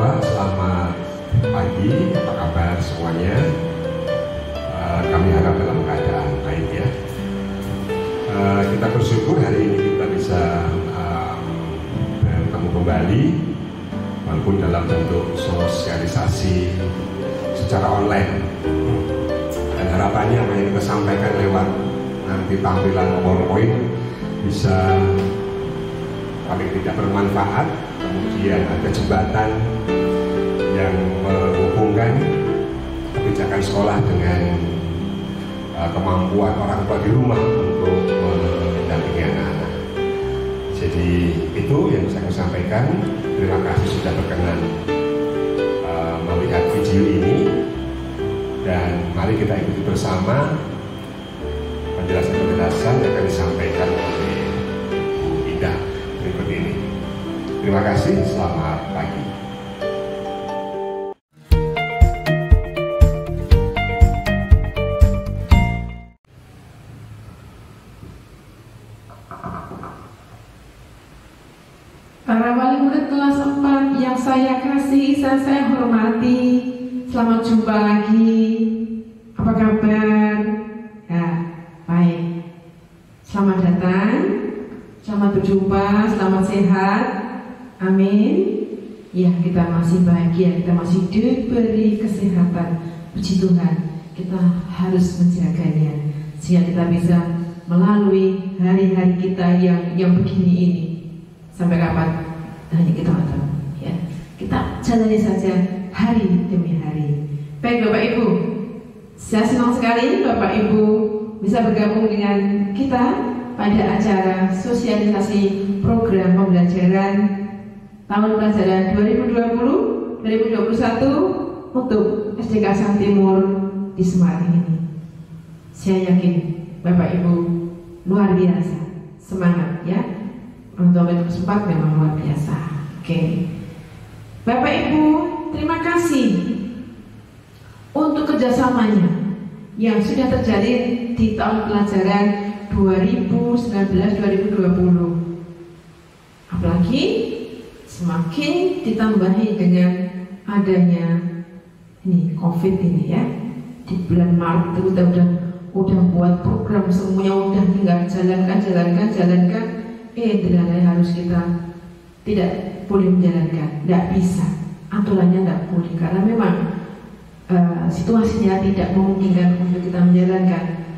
semua, selamat pagi, apa kabar semuanya? Kami harap dalam keadaan baik ya. Kita bersyukur hari ini kita bisa bertemu kembali, walaupun dalam bentuk sosialisasi secara online. Dan harapannya apa yang kita sampaikan lewat nanti tampilan PowerPoint bisa paling tidak bermanfaat, kemudian ada jembatan yang menghubungkan kebijakan sekolah dengan kemampuan orang tua di rumah untuk mendampingi anak-anak. Jadi itu yang saya sampaikan. Terima kasih sudah berkenan melihat video ini, dan mari kita ikuti bersama penjelasan-penjelasan yang akan disampaikan oleh Bu Indah berikut ini. Terima kasih, selamat pagi. Para wali murid kelas 4 yang saya kasih, saya hormati, selamat jumpa lagi. Apa kabar? Ya, baik. Selamat datang, selamat berjumpa, selamat sehat. Amin. Ya, kita masih bahagia, kita masih diberi kesehatan. Puji Tuhan, kita harus menjaganya sehingga kita bisa melalui hari-hari kita yang begini ini. Sampai kapan? Hanya kita tahu. Ya, kita jalani saja hari demi hari. Baik Bapak Ibu, saya senang sekali Bapak Ibu bisa bergabung dengan kita pada acara sosialisasi program pembelajaran tahun pelajaran 2020-2021 untuk SDK Sang Timur di Semarang ini. Saya yakin Bapak Ibu luar biasa, semangat ya. Untuk kelas 4 memang luar biasa. Oke. Bapak Ibu, terima kasih untuk kerjasamanya yang sudah terjadi di tahun pelajaran 2019-2020. Apalagi semakin ditambahi dengan adanya ini COVID ini ya. Di bulan Maret itu kita udah buat program semuanya, udah tinggal jalankan. Ternyata harus kita tidak boleh menjalankan, tidak bisa, aturannya tidak boleh karena memang situasinya tidak memungkinkan untuk kita menjalankan.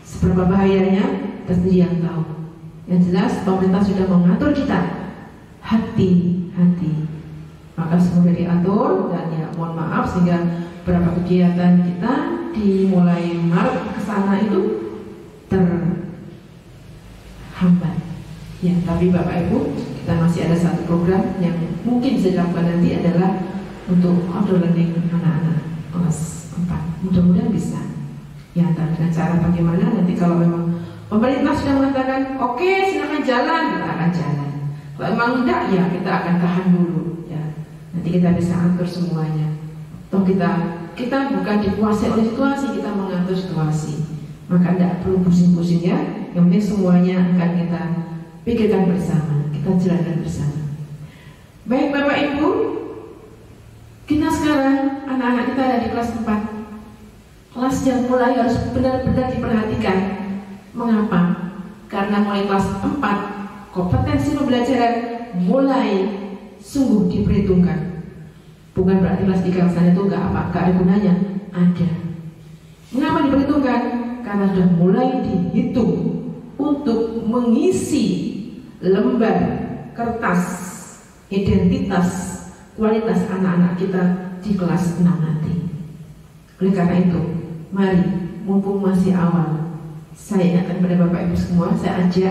Seberapa bahayanya kita sendiri yang tahu. Yang jelas pemerintah sudah mengatur kita, hati-hati. Maka semoga diatur dan ya mohon maaf sehingga beberapa kegiatan kita dimulai Maret ke sana itu terhambat. Ya, tapi Bapak Ibu, kita masih ada satu program yang mungkin bisa dilakukan nanti adalah untuk outdoor learning anak-anak kelas 4. Mudah-mudahan bisa. Ya, dengan cara bagaimana nanti kalau memang pemerintah sudah mengatakan oke, silakan jalan, kita akan jalan. Kalau memang tidak, ya kita akan tahan dulu. Ya, nanti kita bisa atur semuanya. Toh kita bukan dikuasai oleh situasi, kita mengatur situasi. Maka tidak perlu pusing-pusing ya. Yang penting semuanya akan kita pikirkan bersama, kita jalankan bersama. Baik Bapak Ibu, kita sekarang anak-anak kita ada di kelas 4. Kelas yang mulai harus benar-benar diperhatikan. Mengapa? Karena mulai kelas 4 kompetensi pembelajaran mulai sungguh diperhitungkan. Bukan berarti kelas 3 sana itu gak ada gunanya, ada. Mengapa diperhitungkan? Karena sudah mulai dihitung untuk mengisi lembar kertas identitas kualitas anak-anak kita di kelas 6 nanti. Oleh karena itu, mari mumpung masih awal, saya ingatkan pada Bapak Ibu semua, saya ajak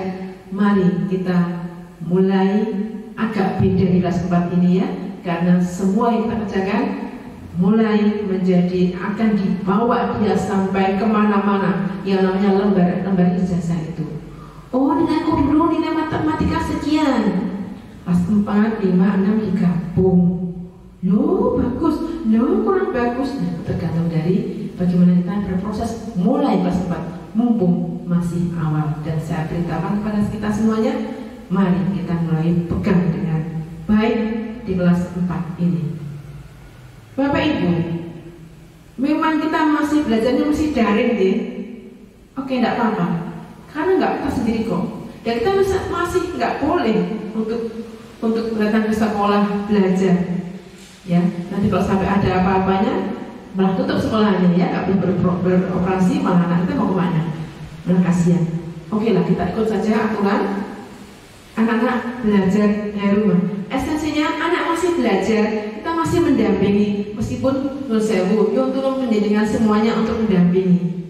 mari kita mulai agak beda di kelas 4 ini ya, karena semua yang kita kerjakan mulai menjadi akan dibawa dia sampai kemana-mana yang namanya lembar ijazah itu. Oh, nilai dulu nilai matematika sekian. Kelas 4, 5, 6 digabung. Loh, bagus. Loh, kurang bagus. Nah, tergantung dari bagaimana kita berproses mulai kelas 4 mumpung masih awal. Dan saya beritahukan kepada kita semuanya, mari kita mulai pegang dengan baik di kelas 4 ini. Bapak Ibu, memang kita masih belajarnya masih daring deh. Oke, enggak apa-apa. Karena enggak kita sendiri kok. Dan kita masih enggak boleh untuk datang ke sekolah belajar. Ya, nanti kalau sampai ada apa-apanya malah tutup sekolahnya ya, nggak boleh beroperasi, malah anak kita mau kemana? Malah kasihan. Oke lah, kita ikut saja aturan anak-anak belajar dari rumah. Esensinya anak masih belajar, kita masih mendampingi, meskipun menurut saya yang turun pendidikan semuanya untuk mendampingi.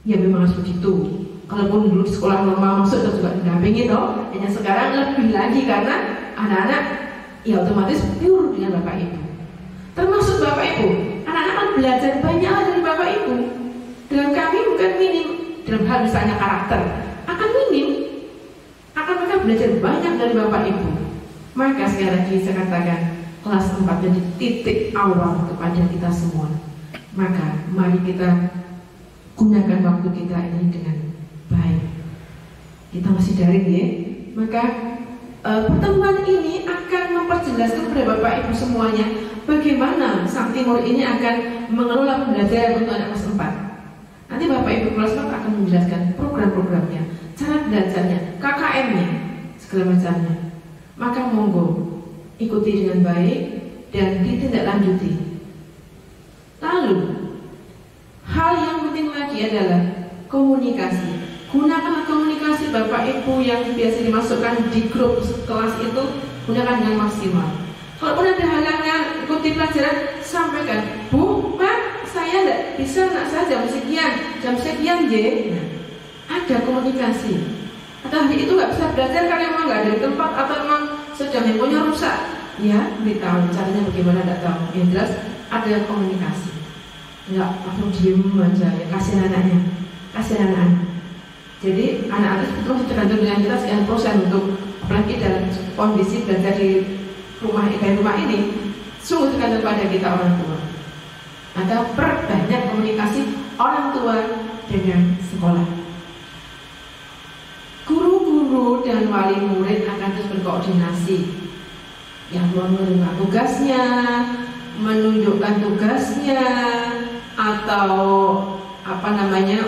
Ya memang harus begitu. Kalaupun dulu di sekolah normal masuk kita juga mendampingi toh, hanya sekarang lebih lagi karena anak-anak ya otomatis pure dengan Bapak Ibu. Termasuk Bapak Ibu, anak-anak kan belajar banyak dari Bapak Ibu. Dengan kami bukan minim dalam hal misalnya karakter, akan minim, akan mereka belajar banyak dari Bapak Ibu. Maka sekali lagi saya katakan kelas 4 jadi titik awal kepada kita semua. Maka mari kita gunakan waktu kita ini dengan baik. Kita masih daring ya. Maka pertemuan ini akan memperjelaskan kepada Bapak Ibu semuanya bagaimana Sang Timur ini akan mengelola pembelajaran untuk anak kelas 4. Nanti Bapak Ibu kelas 4 akan menjelaskan program-programnya, cara belajarnya, KKM-nya, segala macamnya. Maka monggo ikuti dengan baik dan ditindaklanjuti. Lalu hal yang penting lagi adalah komunikasi. Gunakanlah komunikasi Bapak Ibu yang biasa dimasukkan di grup kelas itu, gunakan dengan maksimal. Kalaupun ada halangan ikuti pelajaran, sampaikan, Bu, Pak, saya tidak bisa, nak saya jam sekian J. Nah, ada komunikasi. Atau hari itu nggak bisa belajar karena memang nggak ada di tempat atau memang sedang handphonenya rusak. Ya, beritahu caranya bagaimana, tidak tahu. Yang jelas ada komunikasi. Nggak langsung diem aja ya, kasihan anaknya, kasihan anak-anak. Jadi anak-anak itu masih tergantung dengan kita sekian persen untuk apalagi dalam kondisi belajar di rumah ini sungguh tergantung pada kita orang tua. Maka perbanyak komunikasi orang tua dengan sekolah. Guru-guru dan wali murid akan terus berkoordinasi, yang menerima tugasnya, menunjukkan tugasnya, atau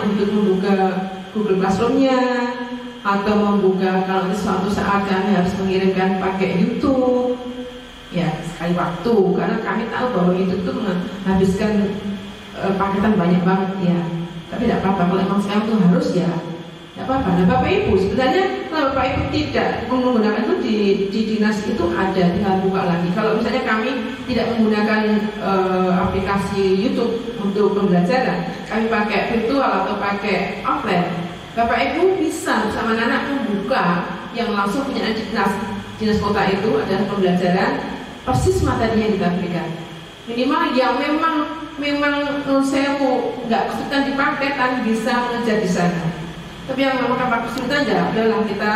untuk membuka Google Classroom-nya, atau membuka kalau suatu saat kami harus mengirimkan pakai YouTube. Ya, sekali waktu, karena kami tahu bahwa YouTube itu menghabiskan paketan banyak banget ya. Tapi tidak apa-apa, kalau memang sekarang itu harus ya tidak apa-apa. Nah Bapak Ibu, sebenarnya kalau Bapak Ibu tidak menggunakan itu di dinas itu ada, tinggal buka lagi. Kalau misalnya kami tidak menggunakan aplikasi YouTube untuk pembelajaran, kami pakai virtual atau pakai offline, Bapak Ibu bisa bersama anak membuka yang langsung punya dinas kota itu adalah pembelajaran persis materi yang kita berikan. Minimal yang memang sewu nggak kesulitan di paketan bisa mengejar di sana. Tapi yang memang tanpa kesulitan ya udahlah kita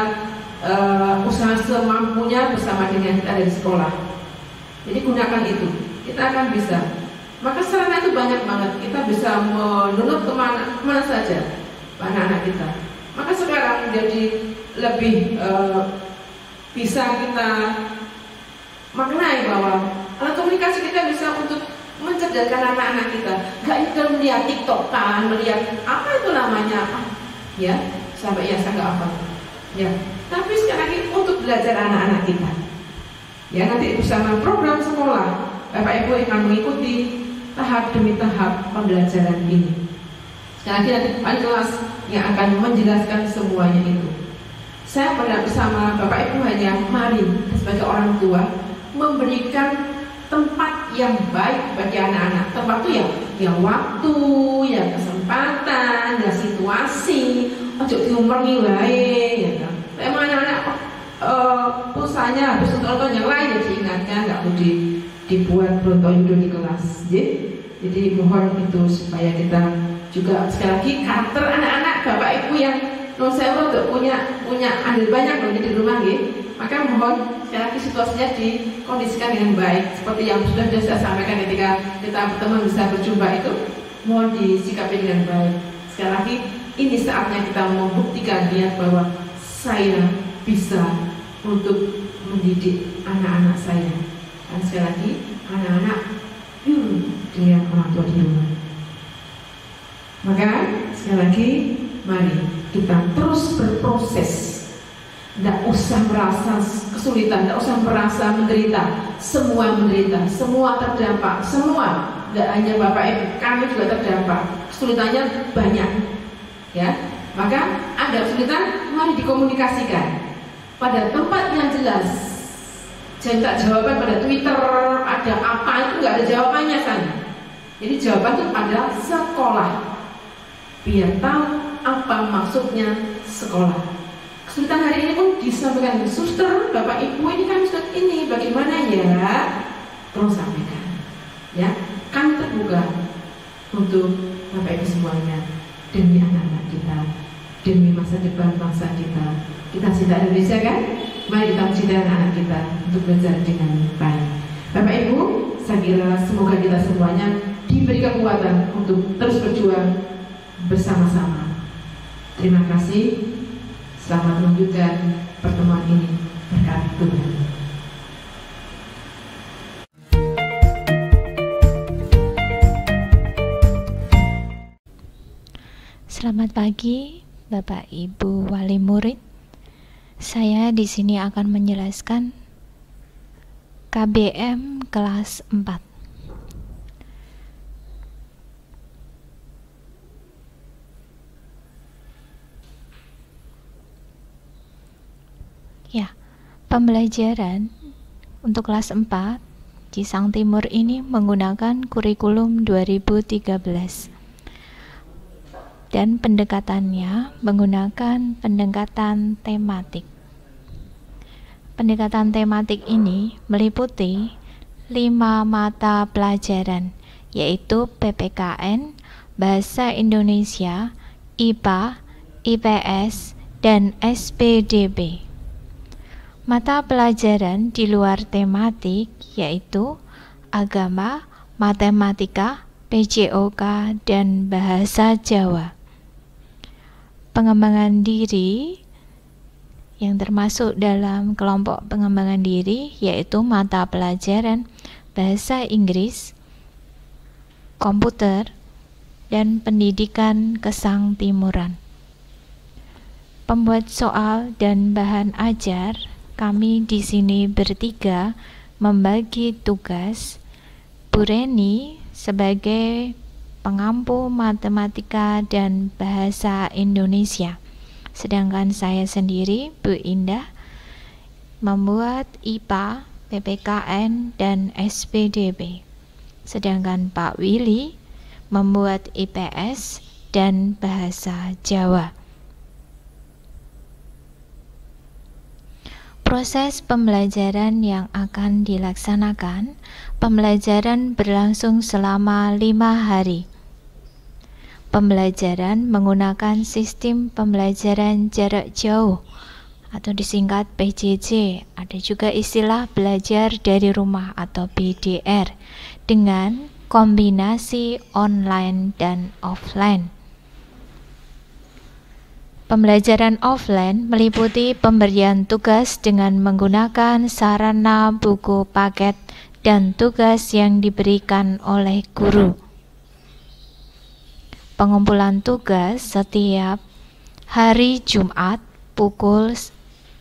usaha semampunya bersama dengan kita ada di sekolah. Jadi gunakan itu, kita akan bisa. Maka sarana itu banyak banget, kita bisa menunut kemana saja anak-anak kita. Maka sekarang jadi lebih bisa kita maknai bahwa alat komunikasi kita bisa untuk mencerdaskan anak-anak kita. Gak itu melihat TikTok kan, melihat apa itu namanya ya, sampai ya saya nggak apa ya. Tapi sekali lagi untuk belajar anak-anak kita. Ya nanti bersama program sekolah, Bapak Ibu akan mengikuti tahap demi tahap pembelajaran ini. Sekali lagi nanti ada kelas yang akan menjelaskan semuanya itu. Saya pernah bersama Bapak Ibu hanya mari sebagai orang tua memberikan tempat yang baik bagi anak-anak. Tempat itu ya waktu, ya kesempatan, ya situasi. Ojo diumergi wae, ya kan. Emang anak-anak pulsanya habis nonton yang lain ya diingatkan, nggak perlu dibuat bronto-yudo di kelas. Jadi mohon itu supaya kita juga sekali lagi karakter anak-anak Bapak Ibu yang non-sewa untuk punya andil banyak loh di rumah ya. Maka mohon sekali lagi situasinya dikondisikan dengan baik seperti yang sudah saya sampaikan ketika kita bertemu bisa berjumpa itu, mohon disikapi dengan baik. Sekali lagi ini saatnya kita membuktikan niat bahwa saya bisa untuk mendidik anak-anak saya. Dan sekali lagi anak-anak dengan orang tua di rumah. Maka sekali lagi, mari kita terus berproses. Tidak usah merasa kesulitan, tidak usah merasa menderita. Semua menderita, semua terdampak, semua. Tidak hanya Bapak Ibu, kami juga terdampak. Kesulitannya banyak, ya. Maka ada kesulitan, mari dikomunikasikan pada tempat yang jelas. Jangan tak jawaban pada Twitter, ada apa itu nggak ada jawabannya sana. Jadi jawaban itu pada sekolah. Biar tahu apa maksudnya sekolah. Kesulitan hari ini pun disampaikan, suster, Bapak Ibu ini kan sudah ini, bagaimana ya? Terus sampaikan, ya. Kami terbuka untuk Bapak Ibu semuanya, demi anak-anak kita, demi masa depan bangsa kita. Kita cinta Indonesia kan? Mari kita mencintai anak-anak kita untuk belajar dengan baik. Bapak Ibu, saya kira semoga kita semuanya diberi kekuatan untuk terus berjuang bersama-sama. Terima kasih. Selamat melanjutkan pertemuan ini berkat Tuhan. Selamat pagi, Bapak Ibu wali murid. Saya di sini akan menjelaskan KBM kelas 4. Ya, pembelajaran untuk kelas 4 Cisang Timur ini menggunakan kurikulum 2013. Dan pendekatannya menggunakan pendekatan tematik. Pendekatan tematik ini meliputi 5 mata pelajaran, yaitu PPKN, Bahasa Indonesia, IPA, IPS, dan SPDB. Mata pelajaran di luar tematik yaitu agama, matematika, PJOK, dan bahasa Jawa. Pengembangan diri yang termasuk dalam kelompok pengembangan diri yaitu mata pelajaran bahasa Inggris, komputer, dan pendidikan Kesang Timuran. Pembuat soal dan bahan ajar, kami di sini bertiga membagi tugas. Bu Reni sebagai pengampu matematika dan bahasa Indonesia, sedangkan saya sendiri, Bu Indah, membuat IPA, PPKN, dan SPDB, sedangkan Pak Willy membuat IPS dan bahasa Jawa. Proses pembelajaran yang akan dilaksanakan, pembelajaran berlangsung selama 5 hari. Pembelajaran menggunakan sistem pembelajaran jarak jauh atau disingkat PJJ. Ada juga istilah belajar dari rumah atau BDR dengan kombinasi online dan offline. Pembelajaran offline meliputi pemberian tugas dengan menggunakan sarana buku paket dan tugas yang diberikan oleh guru. Pengumpulan tugas setiap hari Jumat pukul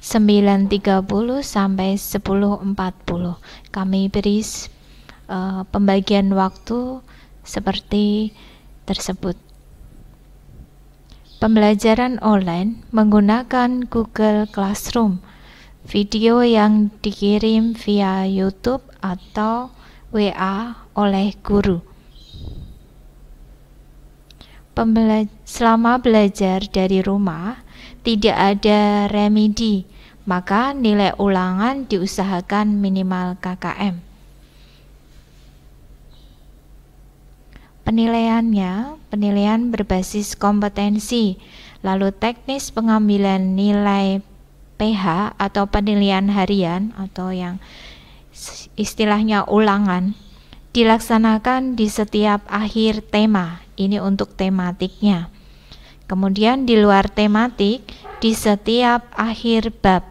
9.30 sampai 10.40. Kami beri pembagian waktu seperti tersebut. Pembelajaran online menggunakan Google Classroom, video yang dikirim via YouTube atau WA oleh guru. Selama belajar dari rumah, tidak ada remedi, maka nilai ulangan diusahakan minimal KKM. Penilaian berbasis kompetensi, lalu teknis pengambilan nilai PH atau penilaian harian atau yang istilahnya ulangan, dilaksanakan di setiap akhir tema. Ini untuk tematiknya. Kemudian di luar tematik, di setiap akhir bab.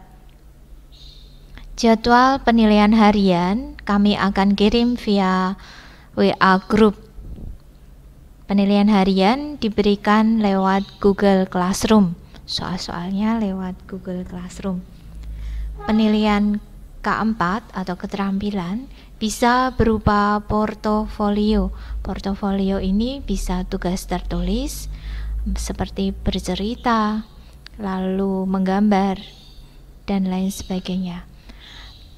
Jadwal penilaian harian kami akan kirim via WA Group. Penilaian harian diberikan lewat Google Classroom. Soal-soalnya lewat Google Classroom. Penilaian keempat atau keterampilan bisa berupa portofolio. Portofolio ini bisa tugas tertulis seperti bercerita, lalu menggambar, dan lain sebagainya.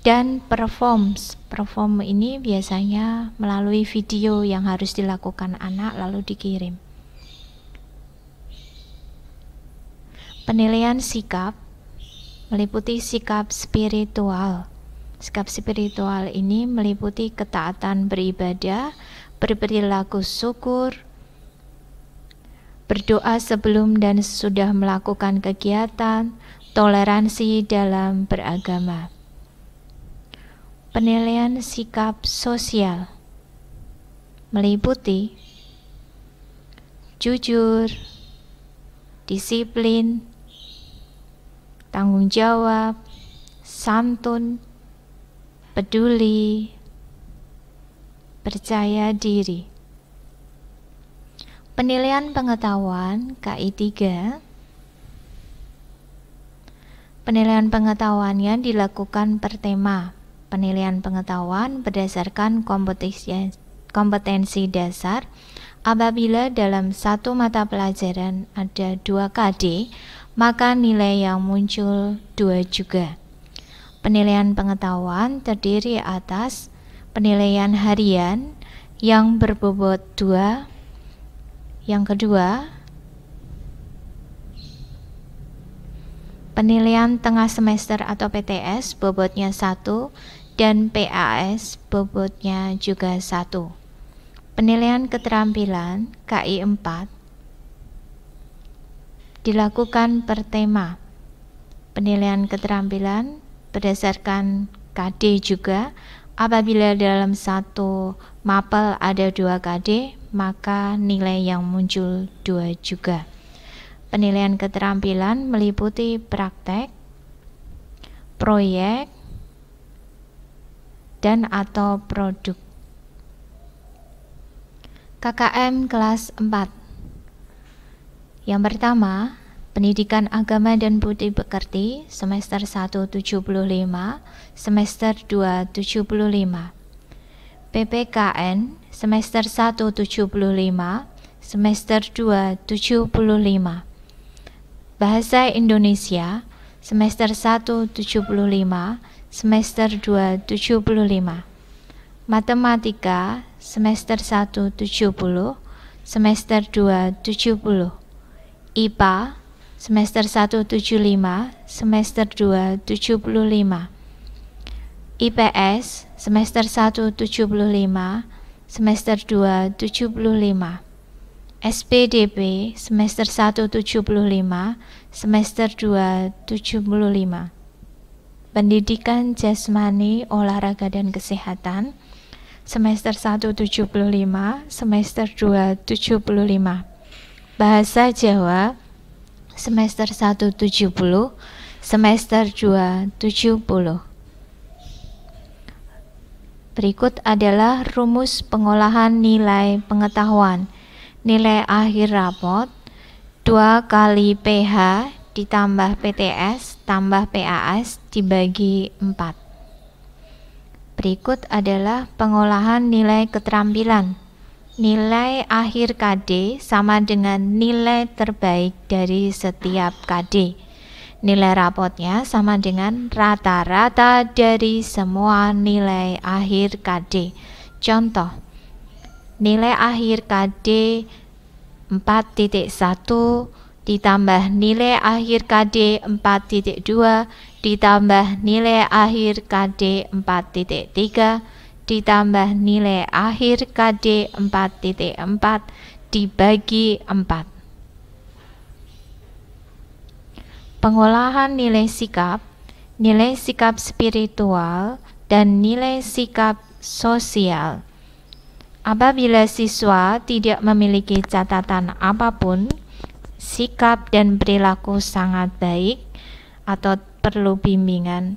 Dan perform ini biasanya melalui video yang harus dilakukan anak lalu dikirim. Penilaian sikap meliputi sikap spiritual. Sikap spiritual ini meliputi ketaatan beribadah, berperilaku syukur, berdoa sebelum dan sesudah melakukan kegiatan, toleransi dalam beragama. Penilaian sikap sosial meliputi jujur, disiplin, tanggung jawab, santun, peduli, percaya diri. Penilaian pengetahuan KI 3. Penilaian pengetahuannya dilakukan per tema. Penilaian pengetahuan berdasarkan kompetensi dasar. Apabila dalam satu mata pelajaran ada 2 KD, maka nilai yang muncul 2 juga. Penilaian pengetahuan terdiri atas penilaian harian yang berbobot 2. Yang kedua, penilaian tengah semester atau PTS bobotnya 1 dan PAS bobotnya juga 1. Penilaian keterampilan KI 4 dilakukan per tema. Penilaian keterampilan berdasarkan KD juga. Apabila dalam satu mapel ada 2 KD, maka nilai yang muncul 2 juga. Penilaian keterampilan meliputi praktek, proyek, dan atau produk. KKM kelas 4. Yang pertama, Pendidikan Agama dan Budi Pekerti semester 1 75, semester 2 75. PPKN semester 1 75, semester 2 75. Bahasa Indonesia semester 1 75, semester 2 75. Matematika semester 1 70, semester 2 70. IPA semester 1 75, semester 2 75. IPS semester 1 75, semester 2 75. SPDP semester 1 75, semester 2 75. Pendidikan Jasmani, Olahraga dan Kesehatan semester 1 75, semester 2 75. Bahasa Jawa semester 1 70, semester 2 70. Berikut adalah rumus pengolahan nilai pengetahuan. Nilai akhir rapot 2 kali PH ditambah PTS tambah PAS dibagi 4. Berikut adalah pengolahan nilai keterampilan. Nilai akhir KD sama dengan nilai terbaik dari setiap KD. Nilai rapotnya sama dengan rata-rata dari semua nilai akhir KD. Contoh, nilai akhir KD 4.1 ditambah nilai akhir KD 4.2 ditambah nilai akhir KD 4.3 ditambah nilai akhir KD 4.4 dibagi 4. Pengolahan nilai sikap spiritual, dan nilai sikap sosial. Apabila siswa tidak memiliki catatan apapun, sikap dan perilaku sangat baik atau perlu bimbingan,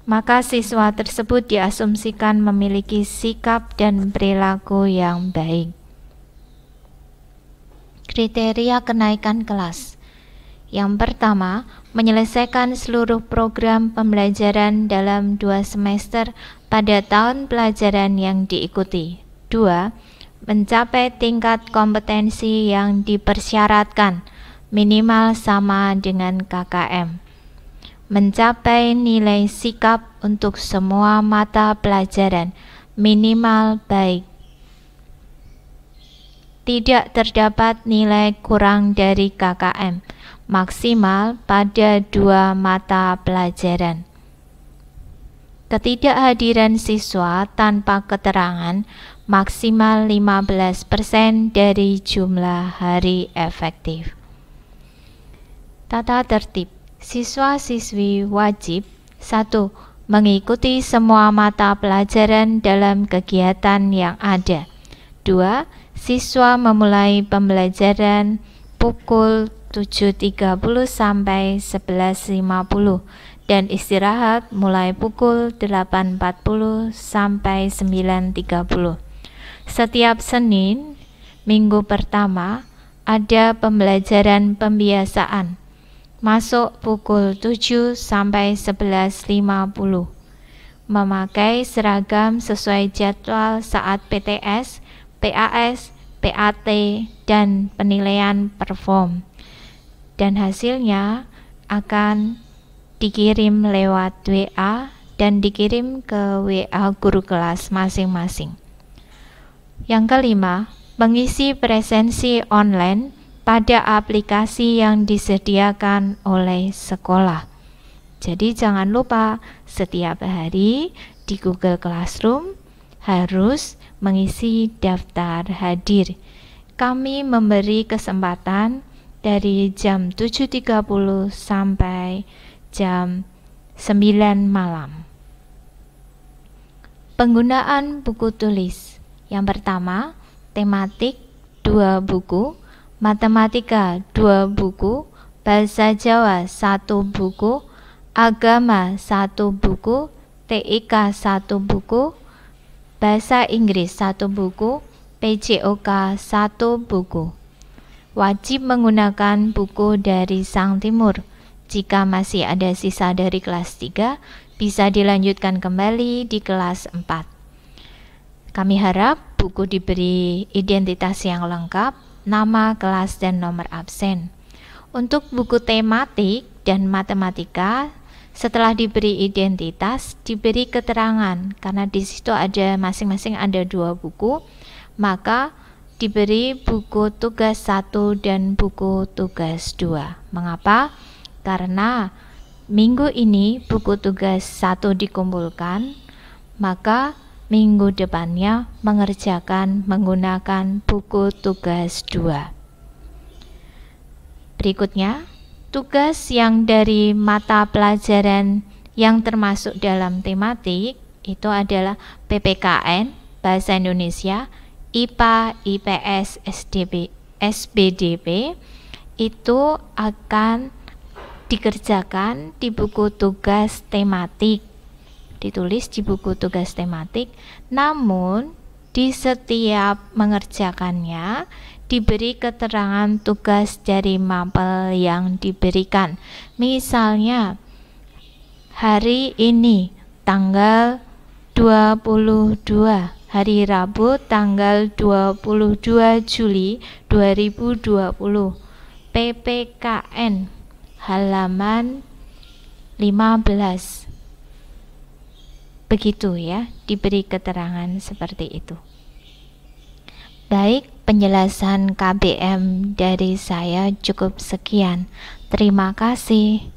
maka siswa tersebut diasumsikan memiliki sikap dan perilaku yang baik. Kriteria kenaikan kelas. Yang pertama, menyelesaikan seluruh program pembelajaran dalam 2 semester pada tahun pelajaran yang diikuti. 2. Mencapai tingkat kompetensi yang dipersyaratkan, minimal sama dengan KKM. Mencapai nilai sikap untuk semua mata pelajaran, minimal baik. Tidak terdapat nilai kurang dari KKM, maksimal pada 2 mata pelajaran. Ketidakhadiran siswa tanpa keterangan, maksimal 15% dari jumlah hari efektif. Tata tertib. Siswa-siswi wajib 1. Mengikuti semua mata pelajaran dalam kegiatan yang ada. 2. Siswa memulai pembelajaran pukul 7.30 sampai 11.50 dan istirahat mulai pukul 8.40 sampai 9.30. Setiap Senin, minggu pertama, ada pembelajaran pembiasaan. Masuk pukul 7 sampai 11.50. Memakai seragam sesuai jadwal saat PTS, PAS, PAT, dan penilaian perform. Dan hasilnya akan dikirim lewat WA dan dikirim ke WA guru kelas masing-masing. Yang kelima, mengisi presensi online pada aplikasi yang disediakan oleh sekolah. Jadi jangan lupa setiap hari di Google Classroom harus mengisi daftar hadir. Kami memberi kesempatan dari jam 7.30 sampai jam 9 malam. Penggunaan buku tulis. Yang pertama, tematik 2 buku, matematika 2 buku, bahasa Jawa 1 buku, agama 1 buku, TIK 1 buku, bahasa Inggris 1 buku, PJOK 1 buku. Wajib menggunakan buku dari Sang Timur. Jika masih ada sisa dari kelas 3, bisa dilanjutkan kembali di kelas 4. Kami harap buku diberi identitas yang lengkap, nama kelas dan nomor absen. Untuk buku tematik dan matematika, setelah diberi identitas, diberi keterangan karena di situ ada masing-masing ada 2 buku, maka diberi buku tugas 1 dan buku tugas 2. Mengapa? Karena minggu ini buku tugas 1 dikumpulkan, maka minggu depannya mengerjakan menggunakan buku tugas 2. Berikutnya, tugas yang dari mata pelajaran yang termasuk dalam tematik itu adalah PPKN, Bahasa Indonesia, IPA, IPS, SBDP, itu akan dikerjakan di buku tugas tematik. Ditulis di buku tugas tematik, namun di setiap mengerjakannya diberi keterangan tugas dari mapel yang diberikan. Misalnya, hari ini tanggal 22, hari Rabu tanggal 22 Juli 2020, PPKN halaman 15. Begitu ya, diberi keterangan seperti itu. Baik, penjelasan KBM dari saya cukup sekian. Terima kasih.